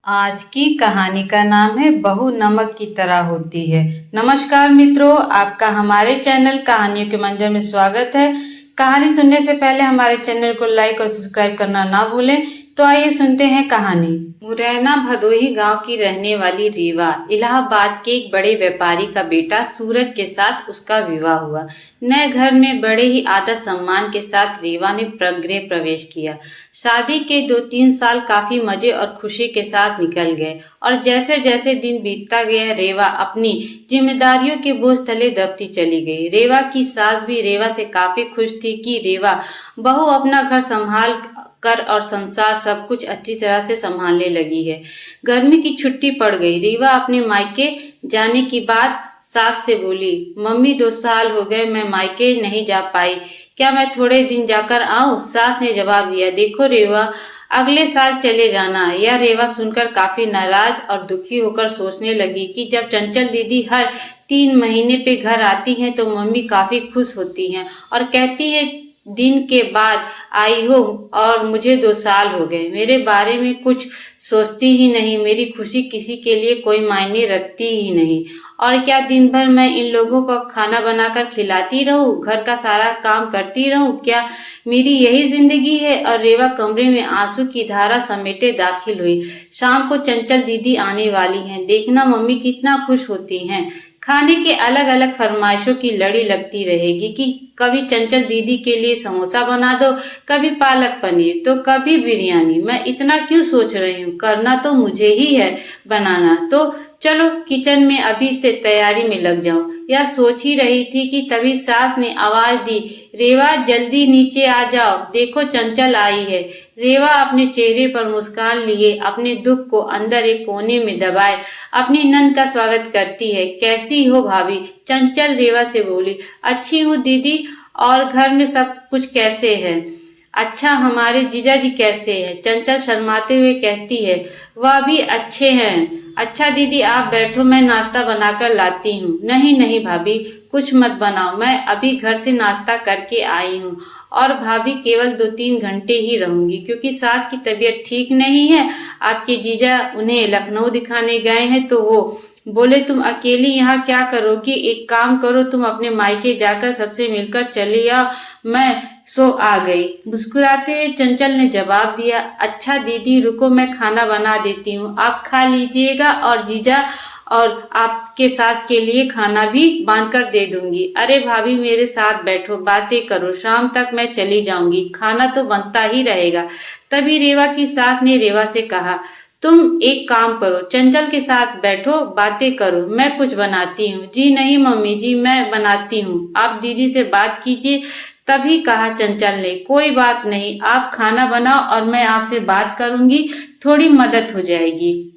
आज की कहानी का नाम है बहू नमक की तरह होती है। नमस्कार मित्रों, आपका हमारे चैनल कहानियों के मंदिर में स्वागत है। कहानी सुनने से पहले हमारे चैनल को लाइक और सब्सक्राइब करना ना भूलें। तो आइए सुनते हैं कहानी। मुरैना भदोही गांव की रहने वाली रीवा, इलाहाबाद के एक बड़े व्यापारी का बेटा सूरज के साथ उसका विवाह हुआ। नए घर में बड़े ही आदर सम्मान के साथ रीवा ने गृह प्रवेश किया। शादी के 2-3 साल काफी मजे और खुशी के साथ निकल गए और जैसे जैसे दिन बीतता गया रेवा अपनी जिम्मेदारियों के बोझ तले दबती चली गई। रेवा की सास भी रेवा से काफी खुश थी कि रेवा बहू अपना घर संभाल कर और संसार सब कुछ अच्छी तरह से संभालने लगी है। गर्मी की छुट्टी पड़ गई। रीवा अपने मायके जाने की बात सास से बोली। मम्मी 2 साल हो गए मैं मायके नहीं जा पाई, क्या मैं थोड़े दिन जाकर आऊं? सास ने जवाब दिया, देखो रेवा, अगले साल चले जाना। यह रेवा सुनकर काफी नाराज और दुखी होकर सोचने लगी कि जब चंचल दीदी हर 3 महीने पे घर आती हैं तो मम्मी काफी खुश होती हैं और कहती है दिन के बाद आई हो और मुझे 2 साल हो गए, मेरे बारे में कुछ सोचती ही नहीं, मेरी खुशी किसी के लिए कोई मायने रखती ही नहीं। और क्या दिन भर मैं इन लोगों को खाना बनाकर खिलाती रहूं, घर का सारा काम करती रहूं, क्या मेरी यही जिंदगी है? और रेवा कमरे में आंसू की धारा समेटे दाखिल हुई। शाम को चंचल दीदी आने वाली हैं, देखना मम्मी कितना खुश होती हैं। खाने के अलग अलग फरमाइशों की लड़ी लगती रहेगी कि कभी चंचल दीदी के लिए समोसा बना दो, कभी पालक पनीर, तो कभी बिरयानी। मैं इतना क्यों सोच रही हूँ, करना तो मुझे ही है बनाना, तो चलो किचन में अभी से तैयारी में लग जाओ। यह सोच ही रही थी कि तभी सास ने आवाज दी, रेवा जल्दी नीचे आ जाओ, देखो चंचल आई है। रेवा अपने चेहरे पर मुस्कान लिए अपने दुख को अंदर एक कोने में दबाए अपनी नंद का स्वागत करती है। कैसी हो भाभी? चंचल रेवा से बोली। अच्छी हूँ दीदी, और घर में सब कुछ कैसे है? अच्छा, हमारे जीजा जी कैसे हैं? चंचल शर्माते हुए कहती है, वह भी अच्छे हैं। अच्छा दीदी आप बैठो, मैं नाश्ता बनाकर लाती हूँ। नहीं नहीं भाभी, कुछ मत बनाओ, मैं अभी घर से नाश्ता करके आई हूँ और भाभी केवल 2-3 घंटे ही रहूंगी क्योंकि सास की तबीयत ठीक नहीं है। आपके जीजा उन्हें लखनऊ दिखाने गए हैं तो वो बोले तुम अकेली यहाँ क्या करोगी, एक काम करो तुम अपने मायके जाकर सबसे मिलकर चली आओ। मैं सो आ गई। मुस्कुराते हुए चंचल ने जवाब दिया, अच्छा दीदी रुको, मैं खाना बना देती हूँ, आप खा लीजिएगा और जीजा और आपके सास के लिए खाना भी बांध कर दे दूंगी। अरे भाभी मेरे साथ बैठो, बातें करो, शाम तक मैं चली जाऊंगी, खाना तो बनता ही रहेगा। तभी रेवा की सास ने रेवा से कहा, तुम एक काम करो, चंचल के साथ बैठो, बातें करो, मैं कुछ बनाती हूँ। जी नहीं मम्मी जी, मैं बनाती हूँ, आप दीदी से बात कीजिए। तभी कहा चंचल ने, कोई बात नहीं, आप खाना बनाओ और मैं आपसे बात करूंगी, थोड़ी मदद हो जाएगी।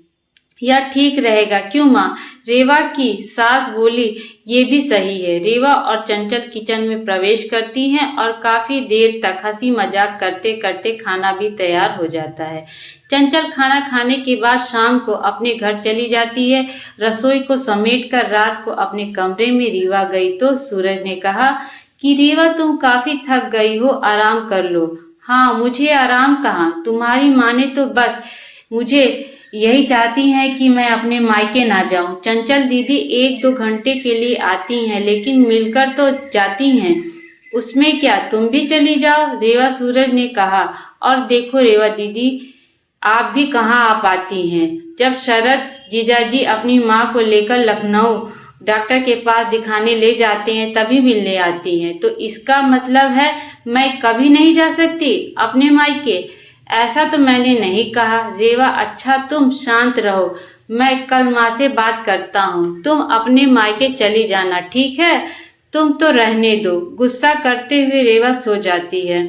यह ठीक रहेगा क्यों माँ? रेवा की सास बोली, ये भी सही है। रेवा और चंचल किचन में प्रवेश करती हैं और काफी देर तक हंसी मजाक करते करते खाना भी तैयार हो जाता है। चंचल खाना खाने के बाद शाम को अपने घर चली जाती है। रसोई को समेटकर रात को अपने कमरे में रीवा गई तो सूरज ने कहा कि रीवा तुम काफी थक गई हो, आराम कर लो। हाँ, मुझे आराम कहाँ, तुम्हारी माँ ने तो बस मुझे यही चाहती हैं कि मैं अपने मायके ना जाऊं। चंचल दीदी 1-2 घंटे के लिए आती हैं लेकिन मिलकर तो जाती हैं, उसमें क्या, तुम भी चली जाओ, रेवा सूरज ने कहा। और देखो रेवा दीदी, आप भी कहाँ आ पाती हैं, जब शरद जीजाजी अपनी माँ को लेकर लखनऊ डॉक्टर के पास दिखाने ले जाते हैं तभी मिलने आती हैं, तो इसका मतलब है मैं कभी नहीं जा सकती अपने मायके? ऐसा तो मैंने नहीं कहा। रेवा अच्छा तुम शांत रहो, मैं कल माँ से बात करता हूँ, तुम अपने मायके चली जाना, ठीक है? तुम तो रहने दो। गुस्सा करते हुए रेवा सो जाती है।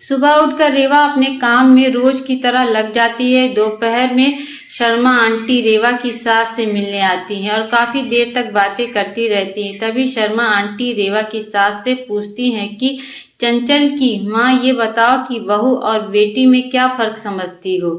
सुबह उठकर रेवा अपने काम में रोज की तरह लग जाती है। दोपहर में शर्मा आंटी रेवा की सास से मिलने आती हैं और काफी देर तक बातें करती रहती हैं। तभी शर्मा आंटी रेवा की सास से पूछती हैं कि चंचल की माँ, ये बताओ कि बहू और बेटी में क्या फर्क समझती हो?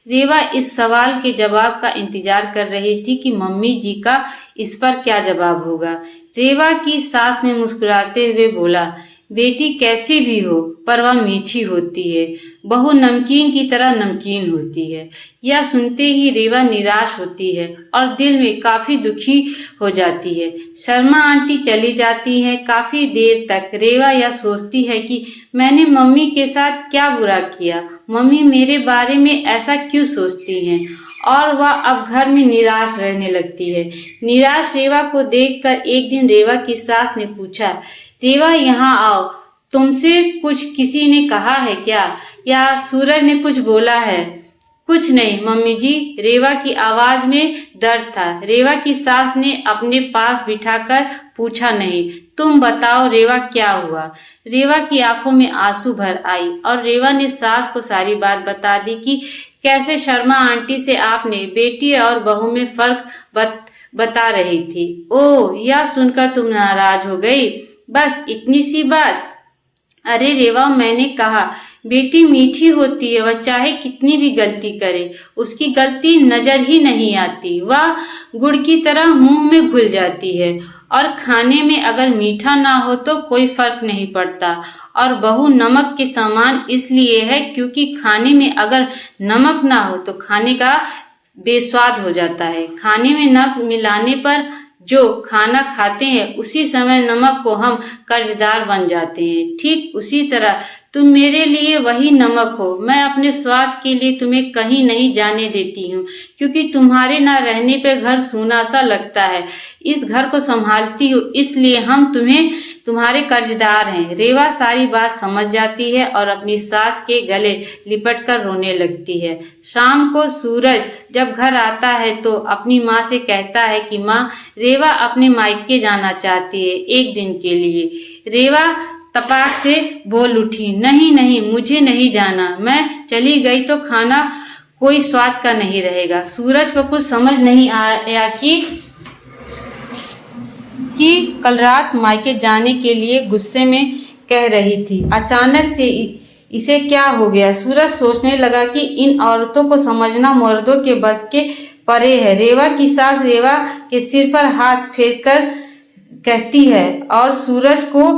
रेवा इस सवाल के जवाब का इंतजार कर रही थी कि मम्मी जी का इस पर क्या जवाब होगा। रेवा की सास ने मुस्कुराते हुए बोला, बेटी कैसी भी हो पर वह मीठी होती है, बहू नमकीन की तरह नमकीन होती है। यह सुनते ही रेवा निराश होती है और दिल में काफी दुखी हो जाती है। शर्मा आंटी चली जाती है। काफी देर तक रेवा यह सोचती है कि मैंने मम्मी के साथ क्या बुरा किया, मम्मी मेरे बारे में ऐसा क्यों सोचती हैं, और वह अब घर में निराश रहने लगती है। निराश रेवा को देखकर एक दिन रेवा की सास ने पूछा, रेवा यहाँ आओ, तुमसे कुछ किसी ने कहा है क्या, या सूरज ने कुछ बोला है? कुछ नहीं मम्मी जी, रेवा की आवाज में दर्द था। रेवा की सास ने अपने पास बिठाकर पूछा, नहीं तुम बताओ रेवा क्या हुआ। रेवा की आंखों में आंसू भर आई और रेवा ने सास को सारी बात बता दी कि कैसे शर्मा आंटी से आपने बेटी और बहू में फर्क बता रही थी। ओह, यह सुनकर तुम नाराज हो गई? बस इतनी सी बात? अरे रेवा, मैंने कहा बेटी मीठी होती है, वह चाहे कितनी भी गलती करे उसकी गलती नजर ही नहीं आती। वह गुड़ की तरह मुंह में घुल जाती है और खाने में अगर मीठा ना हो तो कोई फर्क नहीं पड़ता। और बहू नमक के समान इसलिए है क्योंकि खाने में अगर नमक ना हो तो खाने का बेस्वाद हो जाता है। खाने में नमक मिलाने पर जो खाना खाते हैं उसी समय नमक को हम कर्जदार बन जाते हैं। ठीक उसी तरह तुम मेरे लिए वही नमक हो। मैं अपने स्वाद के लिए तुम्हें कहीं नहीं जाने देती हूँ क्योंकि तुम्हारे ना रहने पे घर सूना सा लगता है। इस घर को संभालती हूँ इसलिए हम तुम्हारे कर्जदार हैं। रेवा सारी बात समझ जाती है और अपनी सास के गले लिपटकर रोने लगती है। शाम को सूरज जब घर आता है तो अपनी माँ से कहता है कि माँ, रेवा अपने मायके जाना चाहती है एक दिन के लिए। रेवा तपाक से बोल उठी, नहीं नहीं, मुझे नहीं जाना, मैं चली गई तो खाना कोई स्वाद का नहीं रहेगा। सूरज को कुछ समझ नहीं आया कि कल रात मायके जाने के लिए गुस्से में कह रही थी। अचानक से इसे क्या हो गया? सूरज सोचने लगा कि इन औरतों को समझना मर्दों के बस के परे है। रेवा की सास रेवा के सिर पर हाथ फेरकर कहती है और सूरज को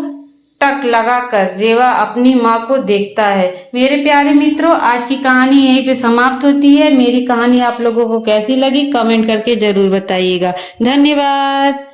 टक लगाकर रेवा अपनी माँ को देखता है। मेरे प्यारे मित्रों, आज की कहानी यहीं पे समाप्त होती है। मेरी कहानी आप लोगों को कैसी लगी कमेंट करके जरूर बताइएगा। धन्यवाद।